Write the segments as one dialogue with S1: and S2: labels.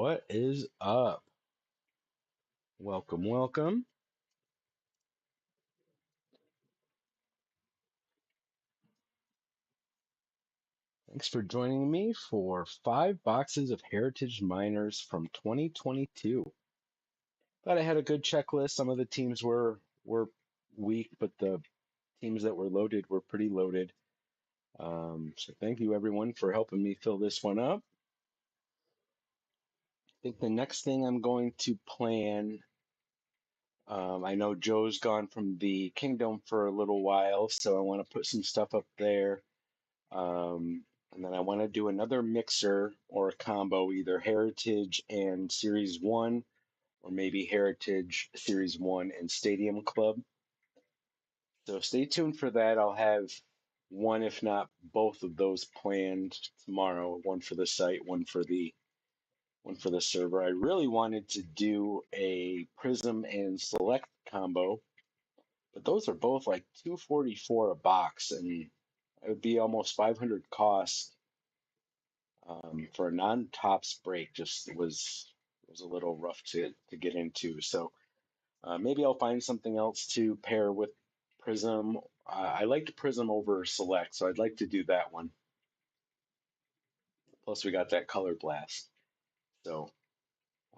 S1: What is up? Welcome, welcome. Thanks for joining me for 5 boxes of Heritage Miners from 2022. Thought I had a good checklist. Some of the teams were weak, but the teams that were loaded were pretty loaded. So thank you everyone for helping me fill this one up. I think the next thing I'm going to plan. I know Joe's gone from the Kingdom for a little while, so I want to put some stuff up there. Um, and then I want to do another mixer or a combo, either Heritage and Series 1, or maybe Heritage Series 1 and Stadium Club. So stay tuned for that. I'll have one, if not both of those planned tomorrow, one for the site, one for the server. I really wanted to do a Prism and Select combo, but those are both like 244 a box, and it would be almost 500 cost for a non-tops break. Just was a little rough to get into. So maybe I'll find something else to pair with Prism. I liked Prism over Select, so I'd like to do that one. Plus, we got that Color Blast. So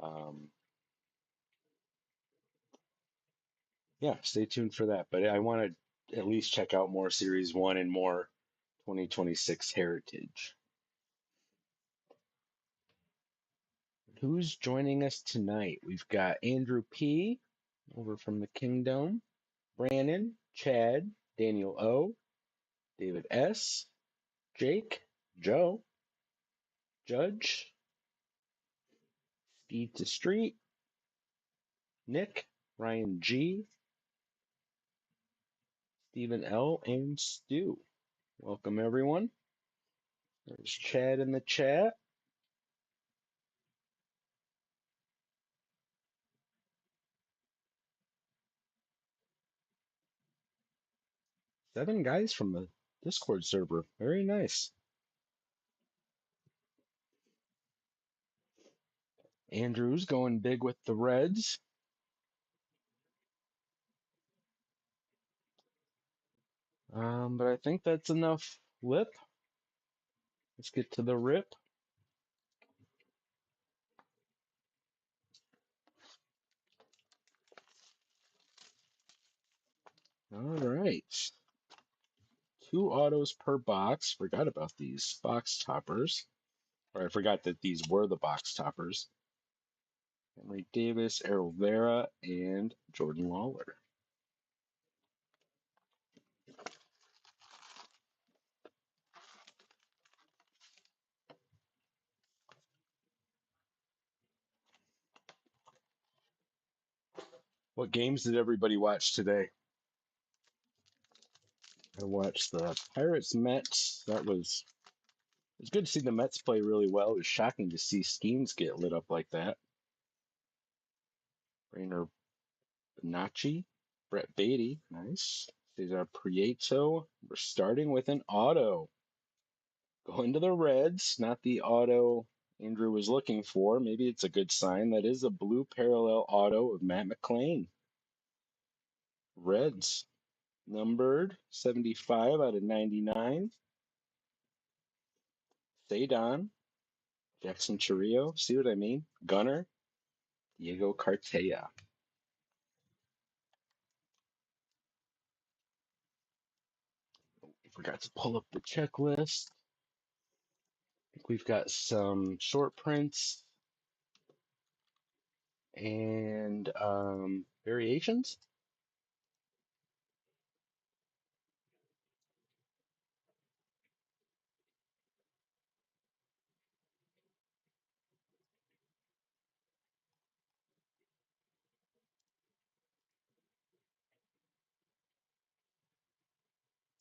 S1: um, yeah, stay tuned for that. But I want to at least check out more Series 1 and more 2026 Heritage. Who's joining us tonight? We've got Andrew P. over from the Kingdom, Brandon, Chad, Daniel O., David S., Jake, Joe, Judge, Speed to Street, Nick, Ryan G., Stephen L., and Stu. Welcome, everyone. There's Chad in the chat. Seven guys from the Discord server. Very nice. Andrew's going big with the Reds. But I think that's enough lip. Let's get to the rip. All right. 2 autos per box. Forgot about these box toppers. Or I forgot that these were the box toppers. Henry Davis, Errol Vera, and Jordan Lawler. What games did everybody watch today? I watched the Pirates Mets. It was good to see the Mets play really well. It was shocking to see Skeens get lit up like that. Rainer Bonacci, Brett Beatty, nice. Cesar Prieto. We're starting with an auto. Going to the Reds, not the auto Andrew was looking for. Maybe it's a good sign. That is a blue parallel auto of Matt McLain. Reds, numbered 75 out of 99. Cedon, Jackson Chourio. See what I mean? Gunner, Diego Cartaya. Forgot to pull up the checklist. I think we've got some short prints and variations.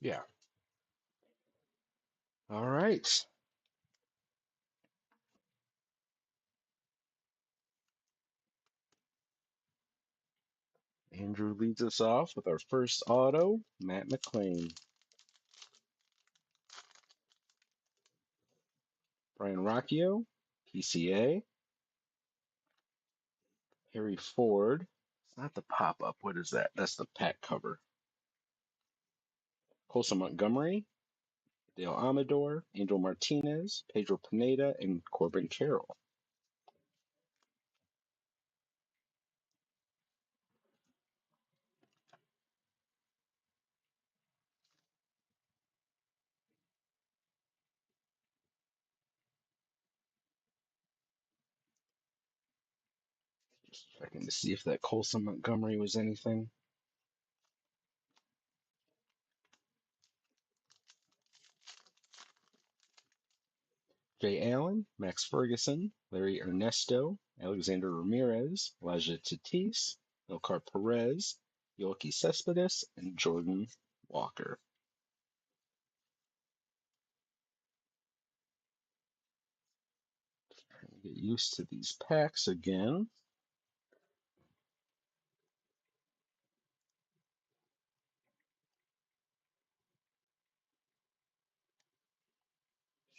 S1: Yeah. All right. Andrew leads us off with our first auto, Matt McLain. Brian Rocchio, PCA. Harry Ford. It's not the pop-up. What is that? That's the pack cover. Colson Montgomery, Dale Amador, Angel Martinez, Pedro Pineda, and Corbin Carroll. Just checking to see if that Colson Montgomery was anything. Jay Allen, Max Ferguson, Larry Ernesto, Alexander Ramirez, Elijah Tatis, Elcar Perez, Yoelqui Cespedes, and Jordan Walker. Trying to get used to these packs again.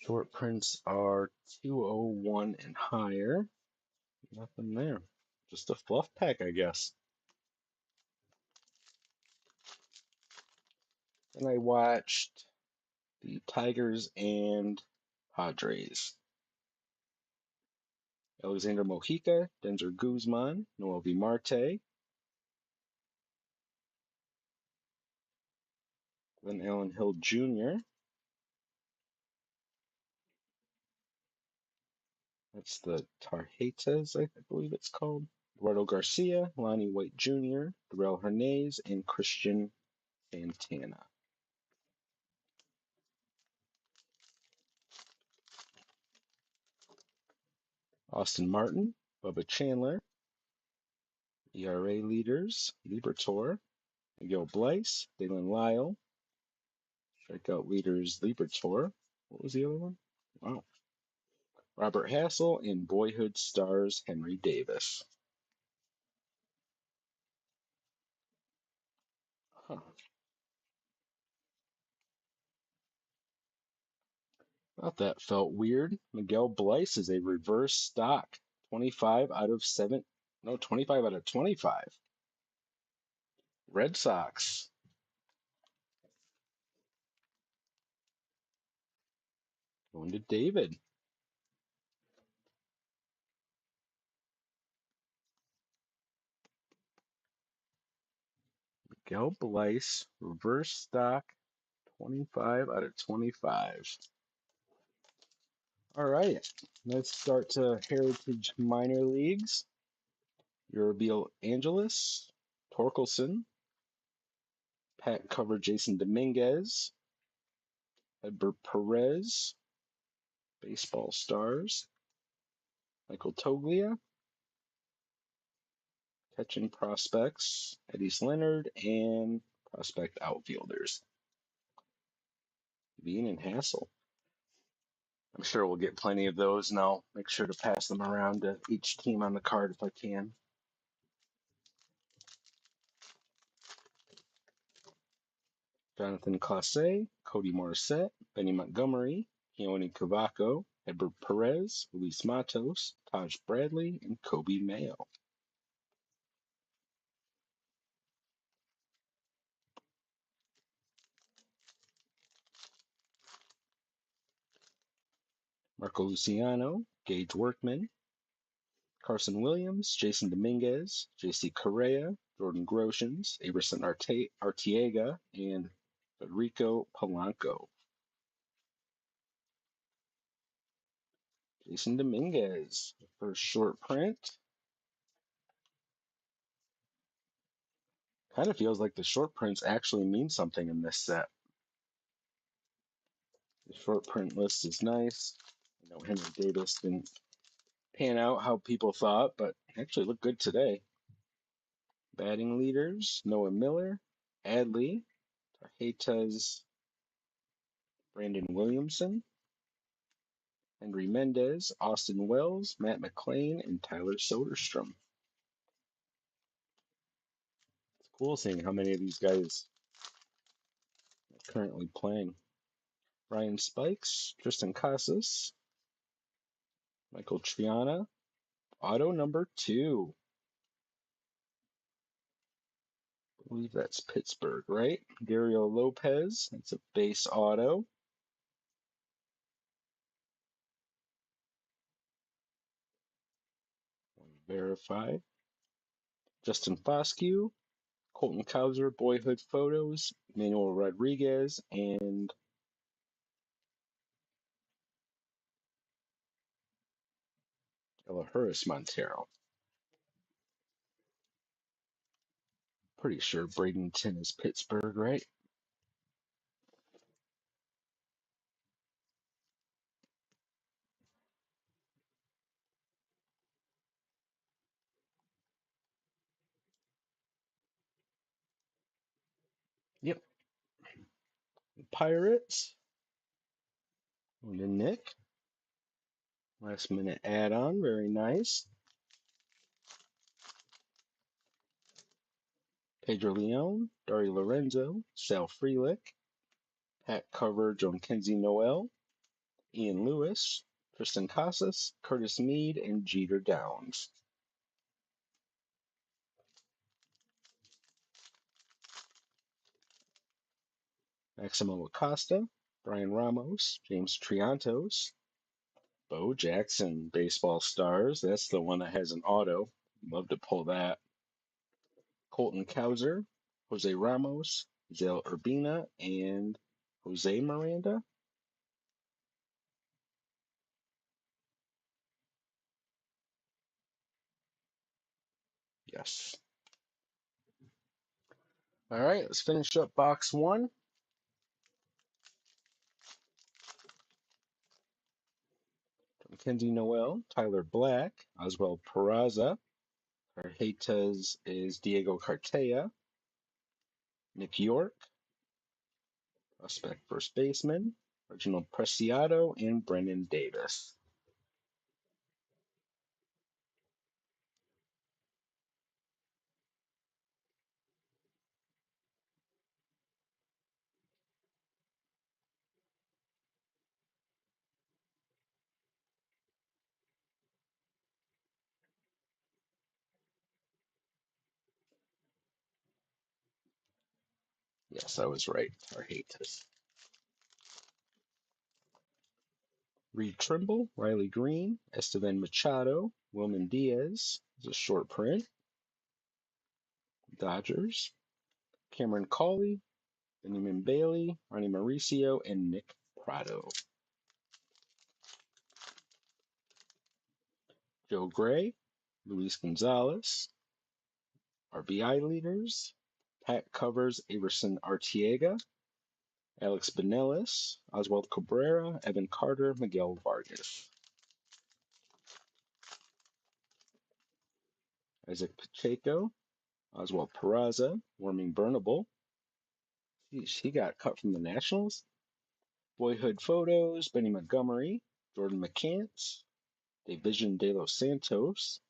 S1: Short prints are 201 and higher. Nothing there. Just a fluff pack, I guess. And I watched the Tigers and Padres. Alexander Mojica, Denzer Guzman, Noelvi Marte, Glenn Allen Hill Jr. That's the Tarjetas, I believe it's called. Eduardo Garcia, Lonnie White Jr., Darrell Hernandez, and Christian Santana. Austin Martin, Bubba Chandler, ERA leaders, Libertor, Miguel Bleis, Dalen Lyle, strikeout leaders, Libertor. What was the other one? Wow. Robert Hassel, and Boyhood Stars, Henry Davis. Huh. Thought that felt weird. Miguel Bleis is a reverse stock. 25 out of 7. No, 25 out of 25. Red Sox. Going to David. Miguel Bleis, reverse stock, 25 out of 25. All right, let's start to Heritage Minor Leagues. Uriel Angeles, Torkelson, pack cover Jason Dominguez, Edbert Perez, Baseball Stars, Michael Toglia, catching prospects, Eddys Leonard, and prospect outfielders, Bean and Hassel. I'm sure we'll get plenty of those, and I'll make sure to pass them around to each team on the card if I can. Jonathan Clase, Cody Morissette, Benny Montgomery, Keone Cavaco, Edward Perez, Luis Matos, Taj Bradley, and Kobe Mayo. Marco Luciano, Gage Workman, Carson Williams, Jason Dominguez, JC Correa, Jordan Groshans, Aberson Arteaga, and Federico Polanco. Jason Dominguez, first short print. Kind of feels like the short prints actually mean something in this set. The short print list is nice. I know Henry Davis didn't pan out how people thought, but actually looked good today. Batting leaders, Noah Miller, Adley, Tarjetas, Brandon Williamson, Henry Mendez, Austin Wells, Matt McLean, and Tyler Soderstrom. It's cool seeing how many of these guys are currently playing. Ryan Spikes, Tristan Casas, Michael Triana, auto number 2. I believe that's Pittsburgh, right? Dario Lopez, that's a base auto. Verify. Justin Foscue, Colton Cowser, Boyhood Photos, Manuel Rodriguez, and Elahuris Montero. Pretty sure Bradenton is Pittsburgh, right? Yep. Pirates. And then Nick. Last minute add on. Very nice. Pedro Leon, Dario Lorenzo, Sal Frelick, Pat Cover, Joan Kenzie Noel, Ian Lewis, Tristan Casas, Curtis Mead, and Jeter Downs. Maximo Acosta, Brian Ramos, James Triantos, Bo Jackson, Baseball Stars. That's the one that has an auto. Love to pull that. Colton Cowser, Jose Ramos, Zale Urbina, and Jose Miranda. Yes. All right, let's finish up box one. Mackenzie Noel, Tyler Black, Oswald Peraza. Carhetas is Diego Cartea, Nick York, prospect first baseman, Reginald Preciado, and Brennan Davis. Yes, I was right. Carhetas. Reed Trimble, Riley Green, Estevan Machado, Wilman Diaz is a short print. Dodgers, Cameron Cawley, Benjamin Bailey, Ronnie Mauricio, and Nick Prado. Joe Gray, Luis Gonzalez, RBI leaders, Pat Covers, Averson Artiega, Alex Benelis, Oswald Cabrera, Evan Carter, Miguel Vargas. Isaac Pacheco, Oswald Peraza, Warming Burnable. He got cut from the Nationals. Boyhood Photos, Benny Montgomery, Jordan McCants, Division De Los Santos,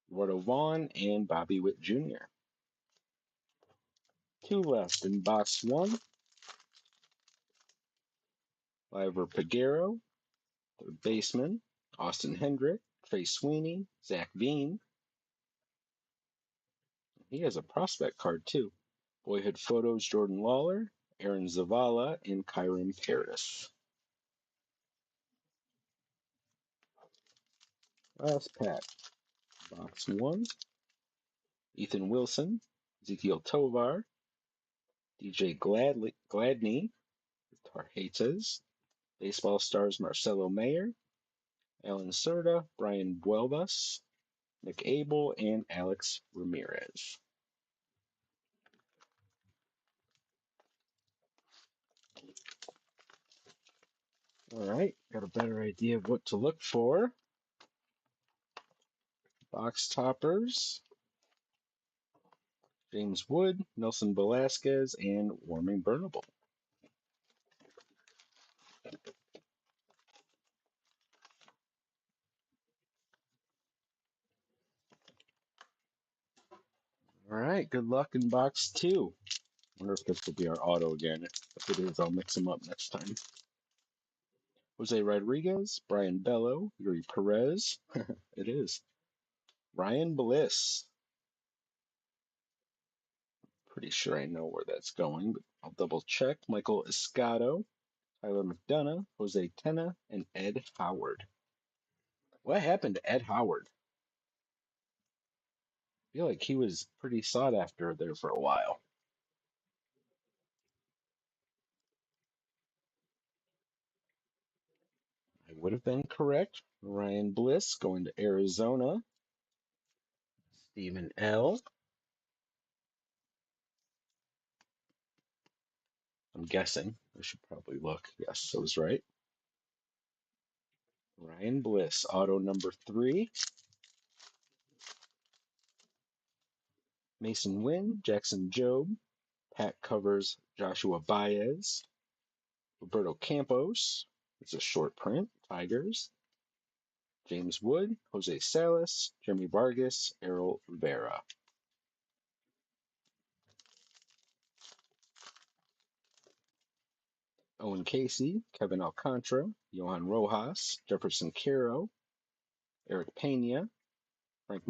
S1: Eduardo Vaughn, and Bobby Witt Jr. Two left in box one. Liver Peguero, third baseman, Austin Hendrick, Trey Sweeney, Zach Veen. He has a prospect card too. Boyhood Photos, Jordan Lawler, Aaron Zavala, and Kyron Paris. Last pack. Box one. Ethan Wilson, Ezekiel Tovar, DJ Gladney, Tarjetas, Baseball Stars Marcelo Mayer, Alan Cerda, Brian Buelvas, Nick Abel, and Alex Ramirez. All right, got a better idea of what to look for. Box toppers. James Wood, Nelson Velasquez, and Warming Burnable. All right, good luck in box two. Wonder if this will be our auto again. If it is, I'll mix them up next time. Jose Rodriguez, Brian Bello, Yuri Perez. It is. Ryan Bliss. Pretty sure I know where that's going, but I'll double check. Michael Escato, Tyler McDonough, Jose Tena, and Ed Howard. What happened to Ed Howard? I feel like he was pretty sought after there for a while. I would have been correct. Ryan Bliss going to Arizona. Stephen L. I'm guessing. I should probably look. Yes, I was right. Ryan Bliss, auto number 3. Mason Wynn, Jackson Jobe. Pat covers Joshua Baez. Roberto Campos. It's a short print. Tigers. James Wood, Jose Salas, Jeremy Vargas, Errol Rivera. Owen Casey, Kevin Alcantara, Johan Rojas, Jefferson Caro, Eric Pena, Frank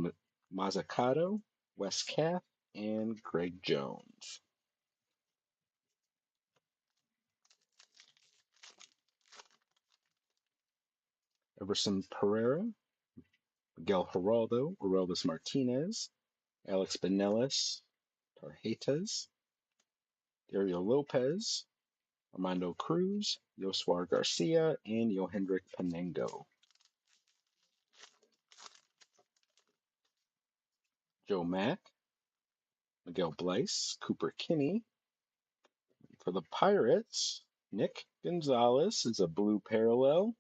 S1: Mazzucato, Wes Kath, and Greg Jones. Everson Pereira, Miguel Geraldo, Aurelvis Martinez, Alex Benelis, Tarjetas, Dario Lopez, Armando Cruz, Yoswar Garcia, and Yohendrick Panengo. Joe Mack, Miguel Bleis, Cooper Kinney. For the Pirates, Nick Gonzalez is a blue parallel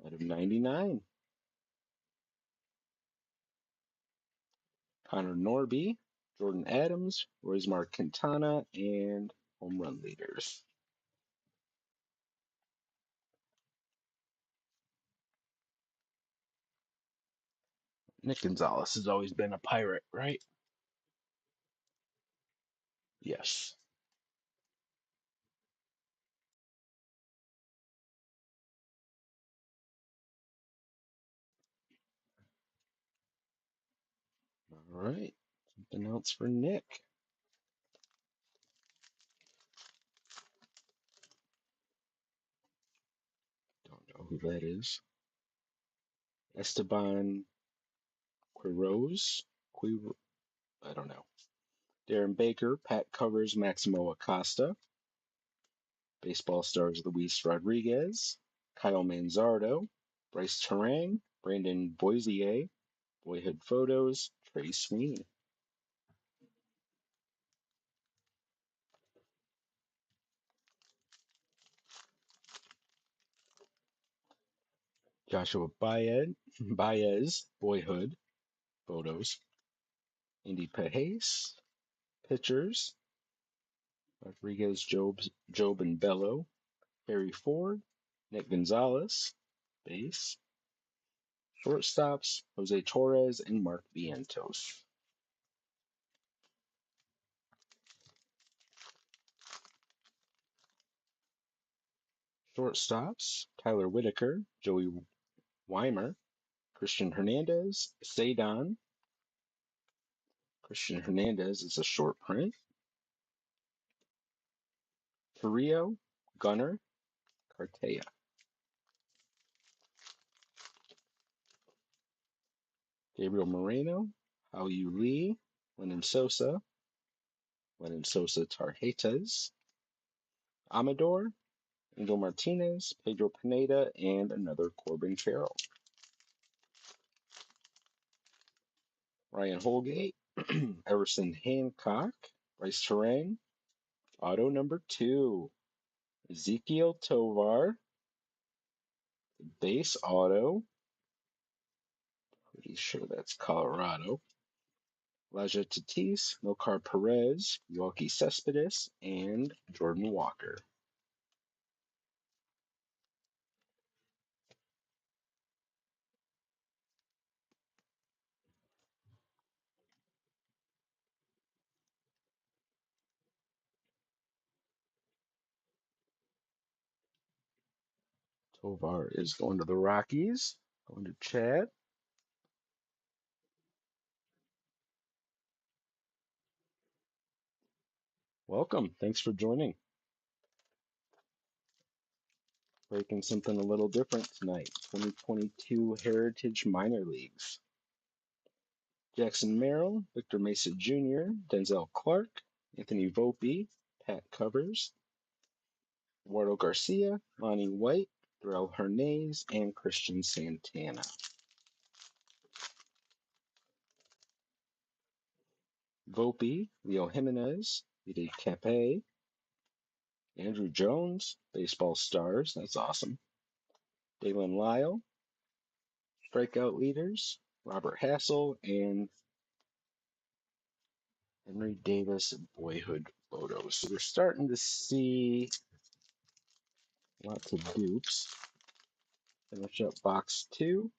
S1: out of 99. Connor Norby, Jordan Adams, Roismar Quintana, and home run leaders. Nick Gonzalez has always been a Pirate, right? Yes. All right. Something else for Nick. Don't know who that is. Esteban Quiroz. I don't know. Darren Baker, Pat Covers, Maximo Acosta. Baseball stars Luis Rodriguez, Kyle Manzardo, Bryce Terang, Brandon Boisier, Boyhood Photos, Trey Sweeney. Joshua Baez, Boyhood Photos. Andy Pajes, Pitchers. Rodriguez, Job and Bello. Harry Ford, Nick Gonzalez, Base. Shortstops, Jose Torres and Mark Vientos. Shortstops, Tyler Whitaker, Joey Weimer, Christian Hernandez, Sadon. Christian Hernandez is a short print. Carrillo, Gunner, Cartea. Gabriel Moreno, Hao Yu Lee, Lennon Sosa, Tarjetas, Amador, Angel Martinez, Pedro Pineda, and another Corbin Carroll. Ryan Holgate, Everson Hancock, Bryce Terang, auto number 2, Ezekiel Tovar, base auto, pretty sure that's Colorado. Elijah Tatis, Milcar Perez, Yoelqui Cespedes, and Jordan Walker. Tovar is going to the Rockies, going to Chad. Welcome. Thanks for joining. Breaking something a little different tonight. 2022 Heritage Minor Leagues. Jackson Merrill, Victor Mesa Jr., Denzel Clark, Anthony Volpe, Pat Covers, Eduardo Garcia, Lonnie White, Darrell Hernandez, and Christian Santana. Volpe, Leo Jimenez, Vite Cape, Andrew Jones, Baseball Stars, that's awesome. Dalen Lyle, Strikeout Leaders, Robert Hassel, and Henry Davis, Boyhood Photos. So we're starting to see lots of dupes. Finish up box 2.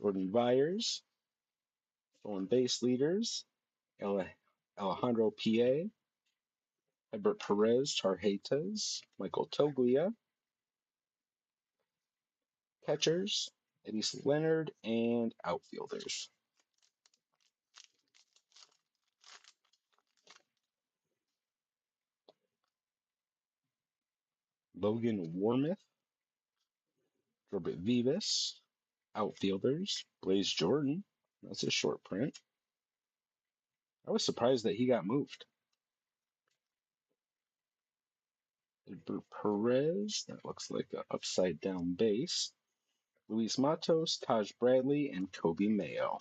S1: Jordan Byers, stolen base leaders, Alejandro P.A., Edbert Perez, Tarjetas, Michael Toglia, catchers, Edison Leonard, and outfielders. Logan Warmouth, Robert Vivas, outfielders, Blaze Jordan, that's a short print. I was surprised that he got moved. Edbert Perez, that looks like an upside down base. Luis Matos, Taj Bradley, and Kobe Mayo.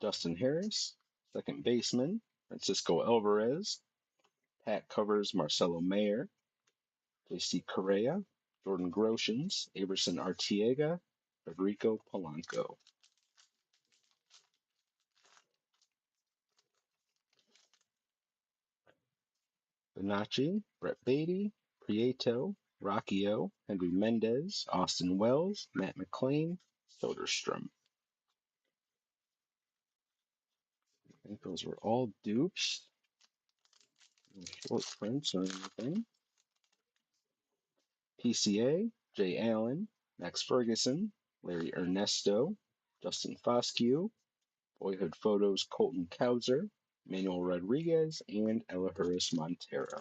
S1: Dustin Harris, second baseman, Francisco Alvarez. Pat Covers, Marcelo Mayer. JC Correa, Jordan Groshans, Aberson Artiega, Federico Polanco. Bonacci, Brett Beatty, Prieto, Rockio, Henry Mendez, Austin Wells, Matt McClain, Soderstrom. I think those were all dupes. No short prints or anything. PCA, Jay Allen, Max Ferguson, Larry Ernesto, Justin Foscue, Boyhood Photos, Colton Cowser, Manuel Rodriguez, and Elahuris Montero.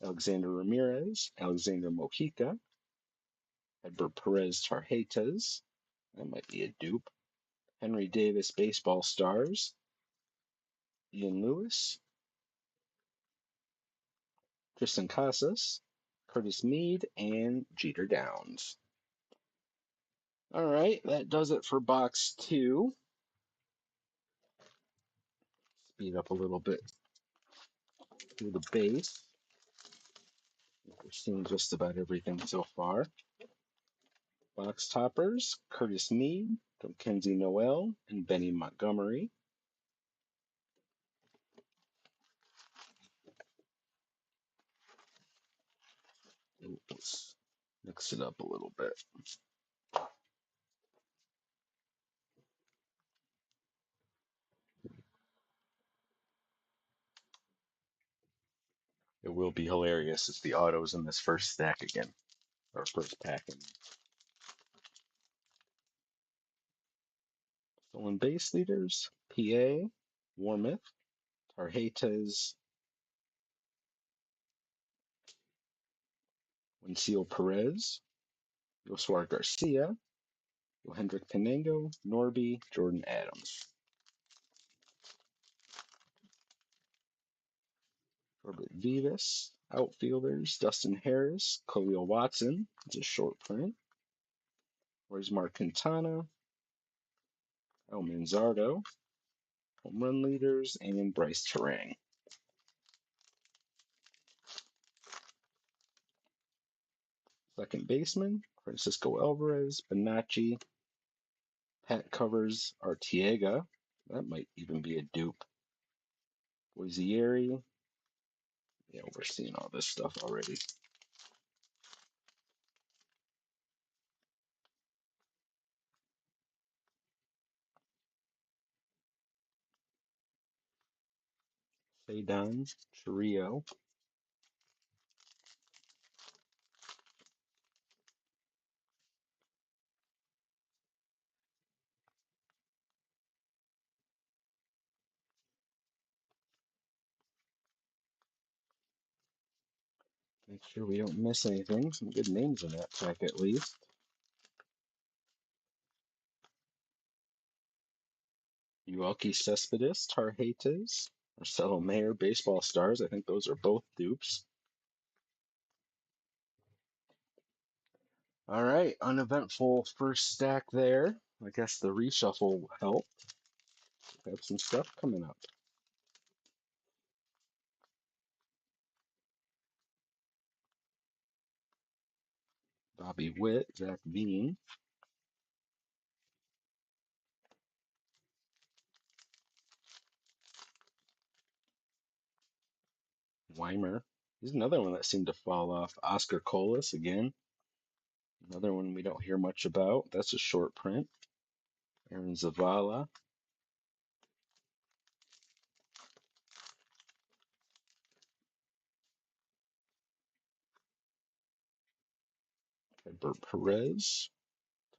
S1: Alexander Ramirez, Alexander Mojica, Edbert Perez Tarjetas, that might be a dupe, Henry Davis Baseball Stars, Ian Lewis, Tristan Casas, Curtis Mead, and Jeter Downs. All right, that does it for box 2. Speed up a little bit through the base. We're seeing just about everything so far. Box toppers, Curtis Mead, Kenzie Noel, and Benny Montgomery. Let's mix it up a little bit. It will be hilarious if the auto's in this first stack again, or first packing. Stolen base leaders, PA, Warmouth, Tarjetas, Wencio Perez, Yosuar Garcia, Yohendrick Pinango, Norby, Jordan Adams. Robert Vivas, outfielders, Dustin Harris, Khalil Watson, it's a short print. Roismar Quintana, El Manzardo, home run leaders, and Bryce Terang. Second baseman, Francisco Alvarez, Bonacci, Pat Covers, Artiega. That might even be a dupe. Boisieri. Yeah, we're seeing all this stuff already. Cedon, Trio. Make sure we don't miss anything. Some good names in that pack at least. Yoelqui Cespedes, Tarjetas, Marcelo Mayer, Baseball Stars. I think those are both dupes. All right, uneventful first stack there. I guess the reshuffle helped. We have some stuff coming up. Bobby Witt, Zach Veen, Weimer. He's another one that seemed to fall off. Oscar Colas again. Another one we don't hear much about. That's a short print. Aaron Zavala. Bert Perez.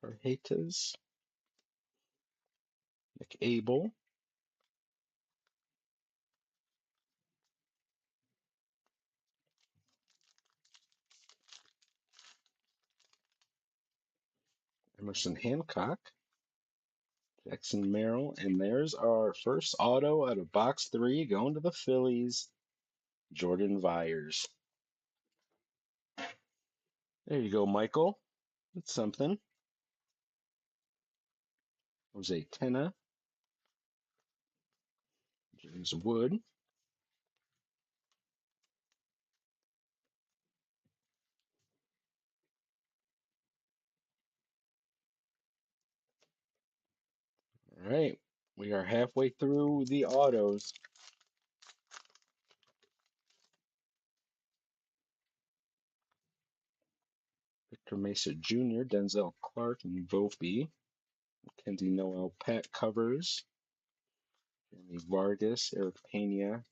S1: Tarjetas. Nick Abel. Emerson Hancock. Jackson Merrill. And there's our first auto out of box 3 going to the Phillies. Jordan Vyers. There you go, Michael. That's something. Jose Tena. James Wood. All right. We are halfway through the autos. Victor Mesa Jr., Denzel Clark, and Volpe. Kenzie Noel Pat covers. Jeremy Vargas, Eric Pena.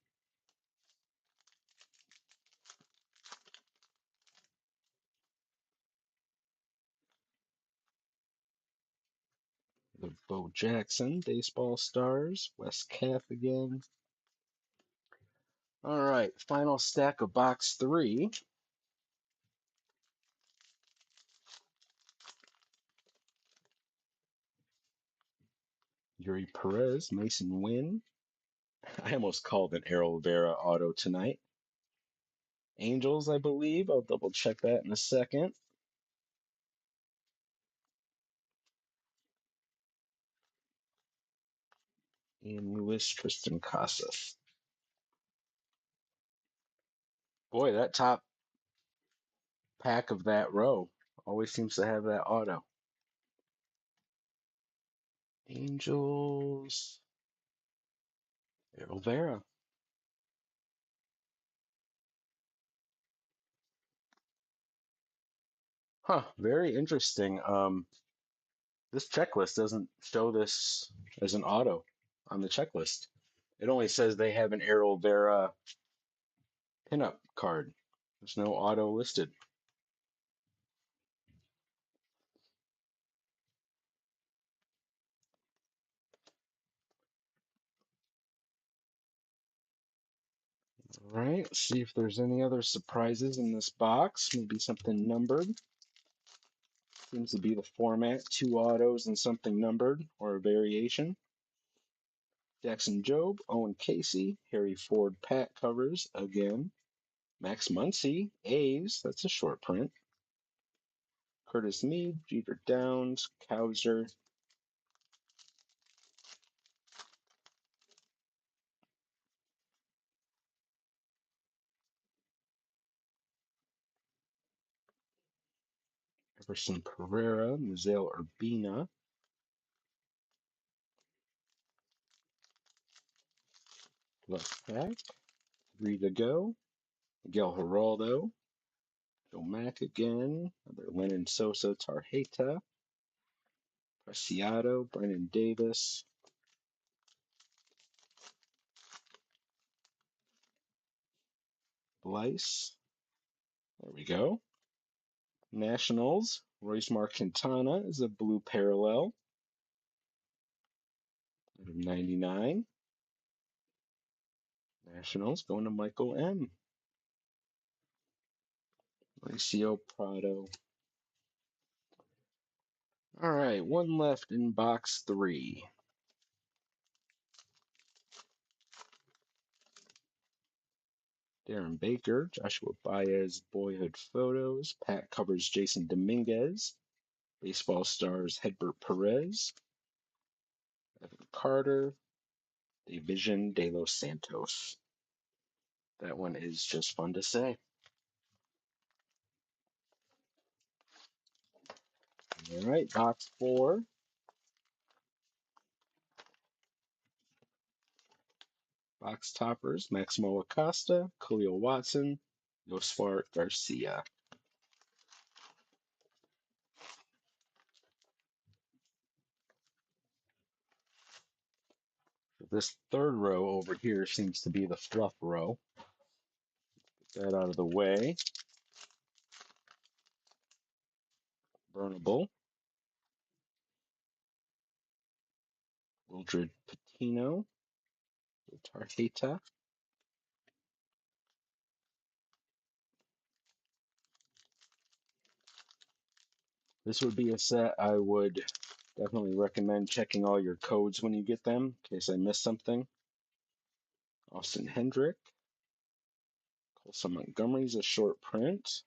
S1: The Bo Jackson, Baseball Stars. Wes Kath again. All right, final stack of box 3. Yuri Perez, Mason Wynn. I almost called an Errol Vera auto tonight. Angels, I believe. I'll double check that in a second. Ian Lewis, Tristan Casas. Boy, that top pack of that row always seems to have that auto. Angels, Errol Vera. Huh, very interesting. This checklist doesn't show this as an auto on the checklist. It only says they have an Errol Vera pinup card. There's no auto listed. All right, let's see if there's any other surprises in this box. Maybe something numbered. Seems to be the format, 2 autos and something numbered, or a variation. Jackson Jobe, Owen Casey, Harry Ford Pat covers again. Max Muncy, A's, that's a short print. Curtis Mead, Jeter Downs, Cowser. Everson Pereira, Miguel Urbina. Left pack, 3 to go. Miguel Geraldo, Joe Mack again. Another Lennon Sosa Tarjeta. Preciado, Brennan Davis. Blyce. There we go. Nationals, Royce Marquintana is a blue parallel. 99. Nationals going to Michael M. Mauricio Prado. All right, one left in box 3. Darren Baker, Joshua Baez, Boyhood Photos. Pack covers Jason Dominguez. Baseball stars Hedbert Perez, Evan Carter, Division de los Santos. That one is just fun to say. All right, box 4. Box toppers, Maximo Acosta, Khalil Watson, Yosvar Garcia. This third row over here seems to be the fluff row. Get that out of the way. Burnable. Wildred Patino, Tarjeta. This would be a set I would definitely recommend checking all your codes when you get them, in case I missed something. Austin Hendrick. Colson Montgomery's a short print.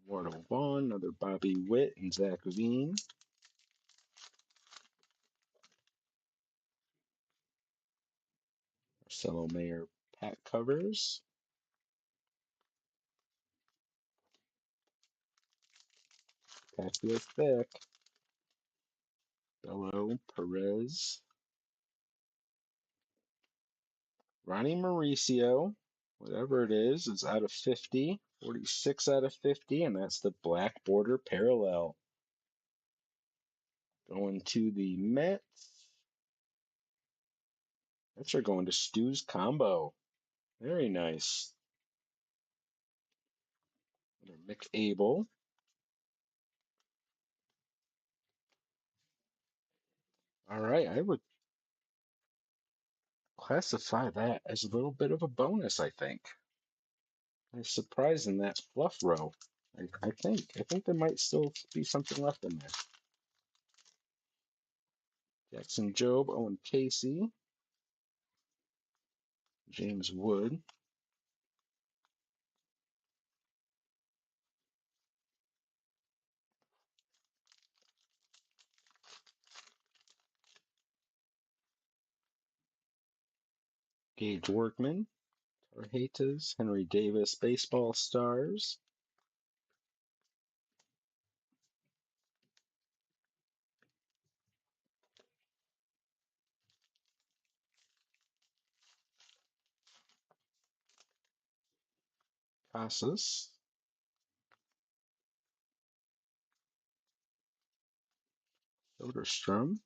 S1: Eduardo Vaughn, another Bobby Witt and Zach Veen. Marcelo Mayer pack covers. Pack feels thick. Bello, Perez. Ronnie Mauricio, whatever it is out of 50. 46 out of 50, and that's the black border parallel. Going to the Mets. Mets are going to Stu's combo. Very nice. Mick Abel. All right, I would classify that as a little bit of a bonus, I think. I'm surprised in that fluff row. I think there might still be something left in there. Jackson Jobe, Owen Casey, James Wood, Gage Workman, Tarjetas, Henry Davis, Baseball Stars, Casas, Soderstrom,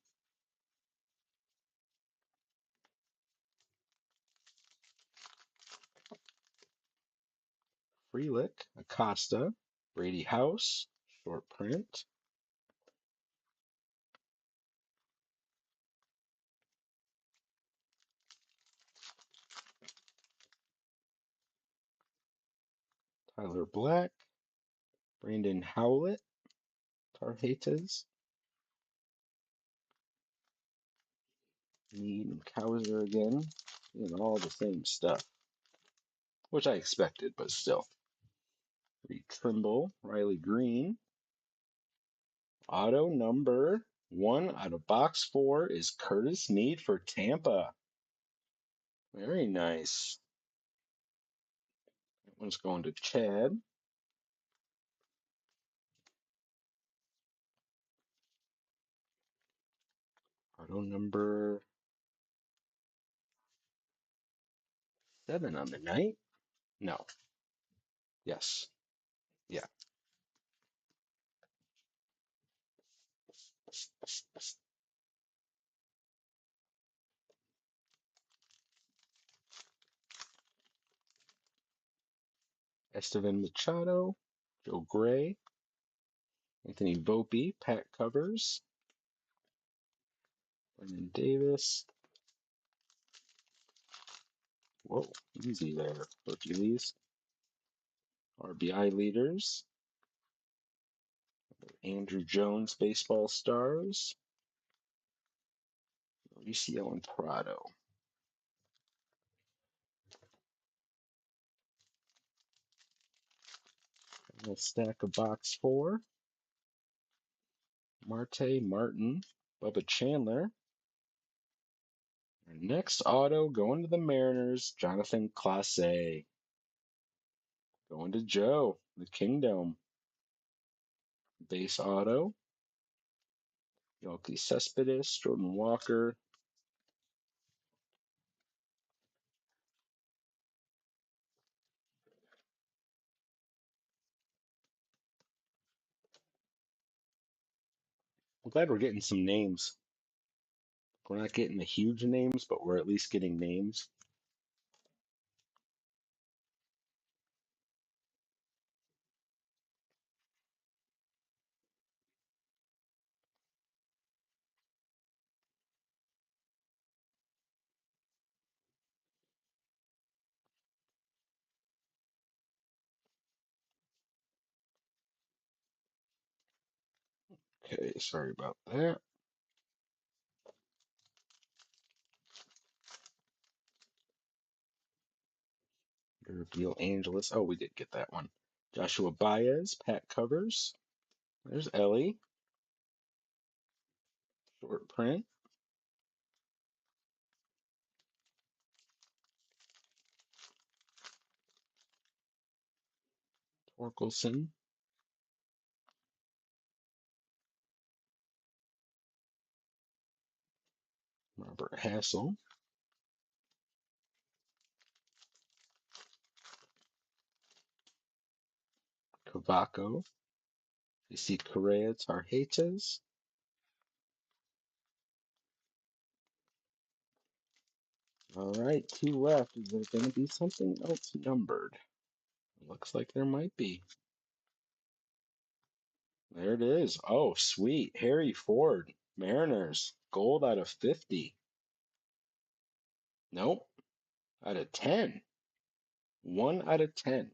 S1: Frelick, Acosta, Brady House, short print, Tyler Black, Brandon Howlett, Tarjetas, Mead and Cowser again, all the same stuff, which I expected, but still. Reed Trimble, Riley Green. Auto number 1 out of box 4 is Curtis Mead for Tampa. Very nice. That one's going to Chad. Auto number 7 on the night. No. Yes. Yeah. Estevan Machado, Joe Gray, Anthony Volpe, pack covers, Brendan Davis. Whoa, easy there, Hercules. RBI leaders, Andrew Jones baseball stars, Mauricio and Prado. And a stack of box 4, Marte Martin, Bubba Chandler. Our next auto going to the Mariners, Jonathan Clase. Going to Joe, the Kingdom. Base auto, Yoelqui Cespedes, Jordan Walker. I'm glad we're getting some names. We're not getting the huge names, but we're at least getting names. Okay, sorry about that. Reveal Angeles. Oh, we did get that one. Joshua Baez, pack covers. There's Ellie. Short print. Torkelson. Robert Hassel. Cavaco. You see Correa Tarjetas. All right, 2 left. Is there going to be something else numbered? Looks like there might be. There it is. Oh, sweet. Harry Ford, Mariners. Gold out of 50. Nope. Out of 10. 1 out of 10.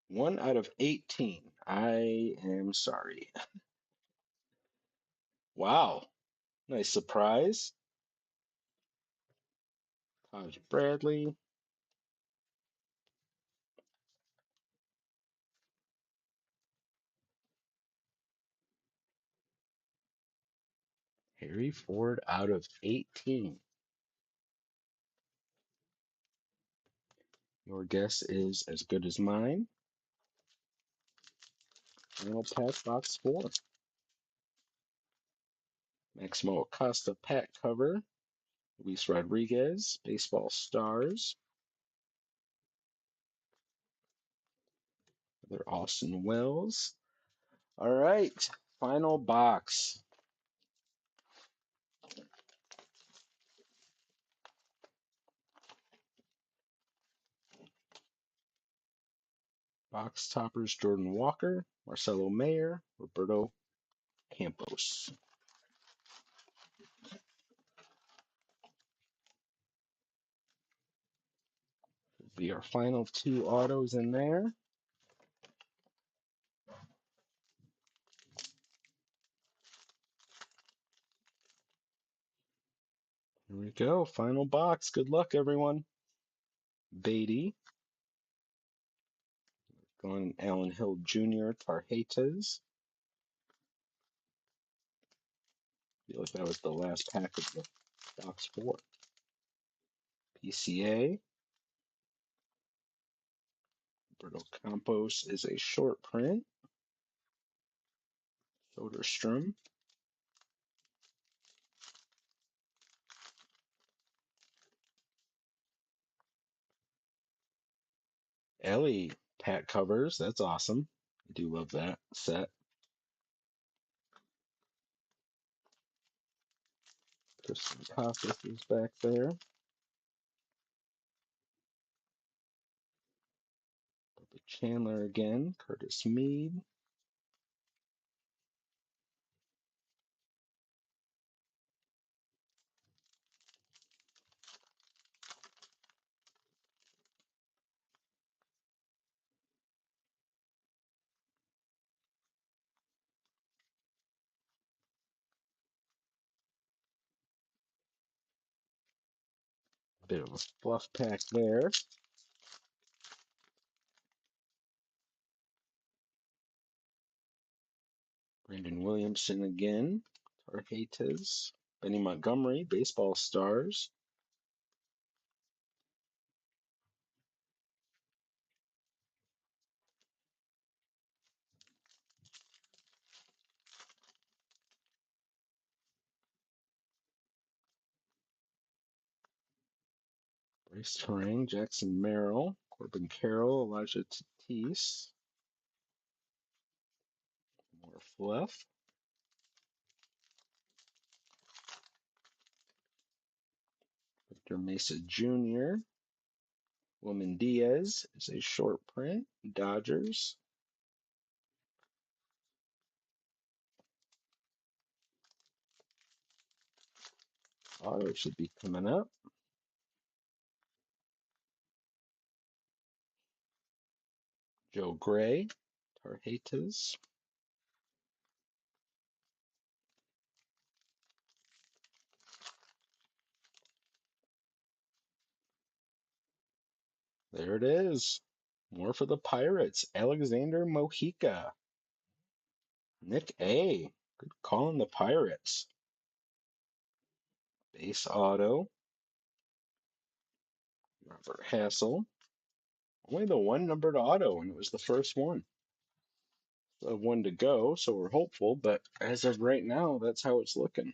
S1: 1 out of 18. I am sorry. Wow. Nice surprise. Taj Bradley. Harry Ford out of 18. Your guess is as good as mine. Final pack box 4. Maximo Acosta pack cover. Luis Rodriguez, baseball stars. Another Austin Wells. All right, final box. Box toppers Jordan Walker, Marcelo Mayer, Roberto Campos. Will be our final 2 autos in there. Here we go, final box. Good luck, everyone. Beatty. Going Allen Hill Jr., Tarjetas. Feel like that was the last pack of the box 4. PCA. Roberto Campos is a short print. Soderstrom. Ellie pack covers. That's awesome. I do love that set. Tristan Casas is back there. Bubba Chandler again. Curtis Mead. Bit of a fluff pack there. Brandon Williamson again. Tarjetas. Benny Montgomery, Baseball Stars. Bryce Terang, Jackson Merrill, Corbin Carroll, Elijah Tatis. More fluff. Victor Mesa Jr. Wilman Diaz is a short print. Dodgers. Auto should be coming up. Joe Gray, Tarjetas. There it is. More for the Pirates. Alexander Mojica. Nick A. Good call on the Pirates. Base auto. Robert Hassel. Only the one numbered auto, and it was the first one. So one to go, so we're hopeful, but as of right now, that's how it's looking.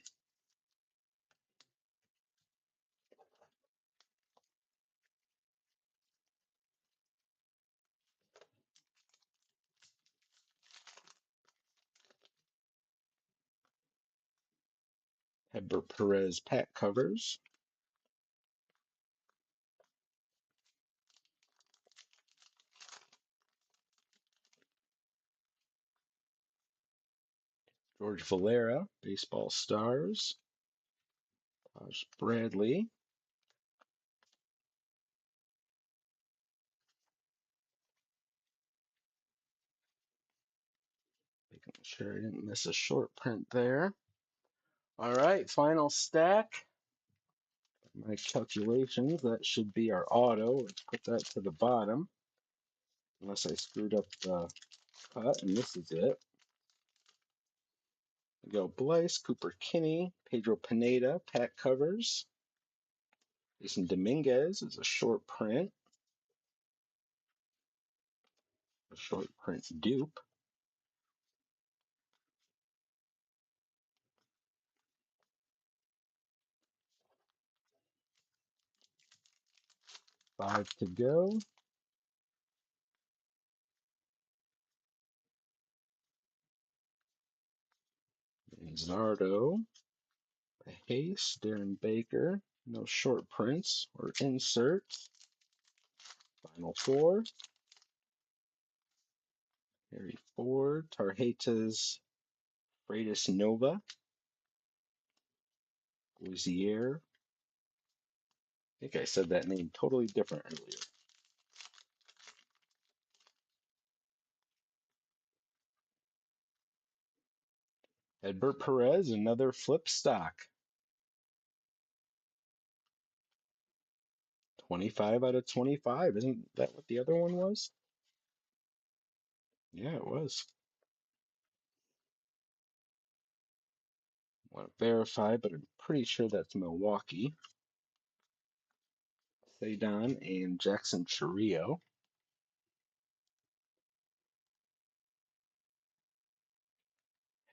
S1: Hedbert Perez pack covers. George Valera, Baseball Stars. Taj Bradley. Making sure I didn't miss a short print there. All right, final stack. My calculations, that should be our auto. Let's put that to the bottom. Unless I screwed up the cut, and this is it. We go Blyce, Cooper Kinney, Pedro Pineda, pack covers. Jason Dominguez is a short print. A short print dupe. Five to go. Zardo, Hayes, Darren Baker. No short prints or inserts. Final four. Harry Ford, Tarjetas, Freitas Nova, Louisier. I think I said that name totally different earlier. Edbert Perez, another flip stock. 25 out of 25. Isn't that what the other one was? Yeah, it was. Want to verify, but I'm pretty sure that's Milwaukee. Cedon and Jackson Chourio.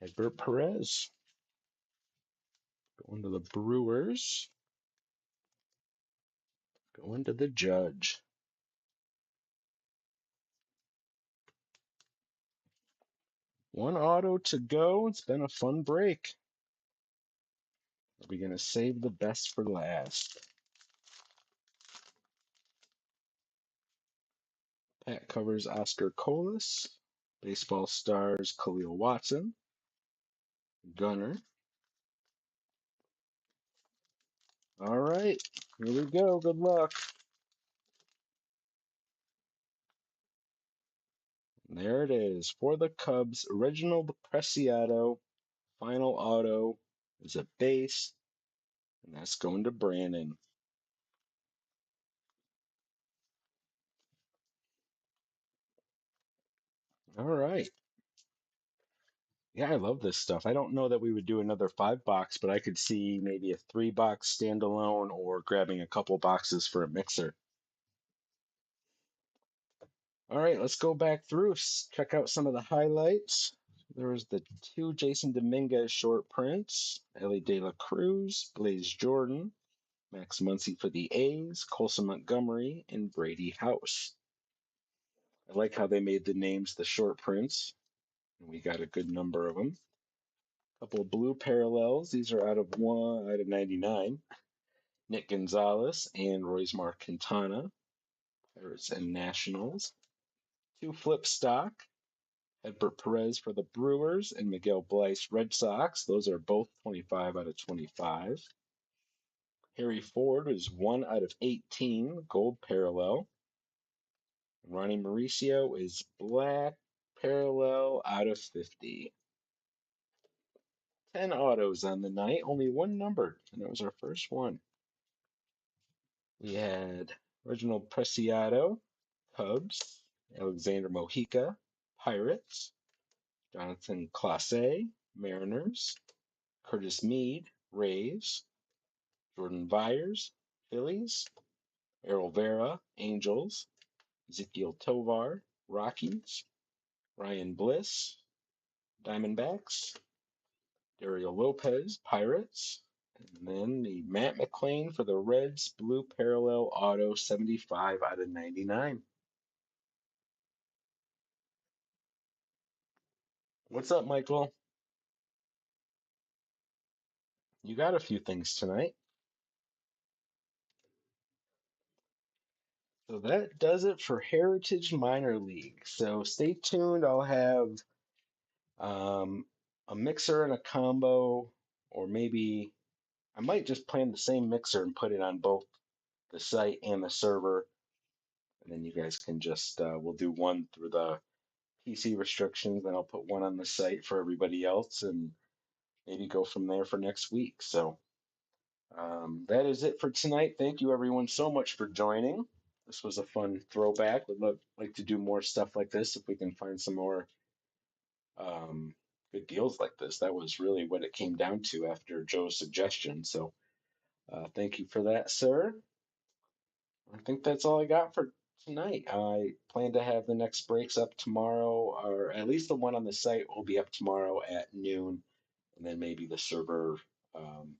S1: Edbert Perez. Going to the Brewers. Going to the Judge. One auto to go. It's been a fun break. Are we going to save the best for last? Pack covers Oscar Colas. Baseball Stars Khalil Watson. Gunner. All right, here we go. Good luck. There it is. For the Cubs, Reginald Preciado. Final auto is a base, and that's going to Brandon. All right. Yeah, I love this stuff. I don't know that we would do another 5 box, but I could see maybe a 3 box standalone or grabbing a couple boxes for a mixer. All right, let's go back through, check out some of the highlights. There was the two Jason Dominguez short prints, Ellie De La Cruz, Blaze Jordan, Max Muncy for the A's, Colson Montgomery, and Brady House. I like how they made the names the short prints, and we got a good number of them. A couple of blue parallels. These are out of 99. Nick Gonzalez and Roysmar Quintana, Pirates and Nationals. Two flip stock, Edbert Perez for the Brewers and Miguel Bleis Red Sox. Those are both 25 out of 25. Harry Ford is 1 out of 18, gold parallel. Ronnie Mauricio is black parallel out of 50. 10 autos on the night, only one numbered, and it was our first one. We had Reginald Preciado, Cubs, Alexander Mojica, Pirates, Jonathan Clase, Mariners, Curtis Mead, Rays, Jordan Byers, Phillies, Errol Vera, Angels, Ezekiel Tovar, Rockies, Ryan Bliss, Diamondbacks, Dario Lopez, Pirates, and then the Matt McLean for the Reds, blue parallel auto, 75 out of 99. What's up, Michael? You got a few things tonight. So that does it for Heritage Minor League. So stay tuned. I'll have um, a mixer and a combo, or maybe I might just plan the same mixer and put it on both the site and the server, and then you guys can just we'll do one through the PC restrictions, then I'll put one on the site for everybody else, and maybe go from there for next week. So that is it for tonight. Thank you everyone so much for joining. This was a fun throwback. Would like to do more stuff like this if we can find some more um, good deals like this. That was really what it came down to after Joe's suggestion. So thank you for that, sir. I think that's all I got for tonight. I plan to have the next breaks up tomorrow, or at least the one on the site will be up tomorrow at noon, and then maybe the server um,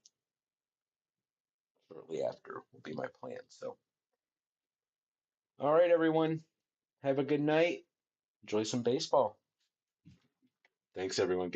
S1: shortly after will be my plan. So, all right, everyone, have a good night. Enjoy some baseball. Thanks, everyone.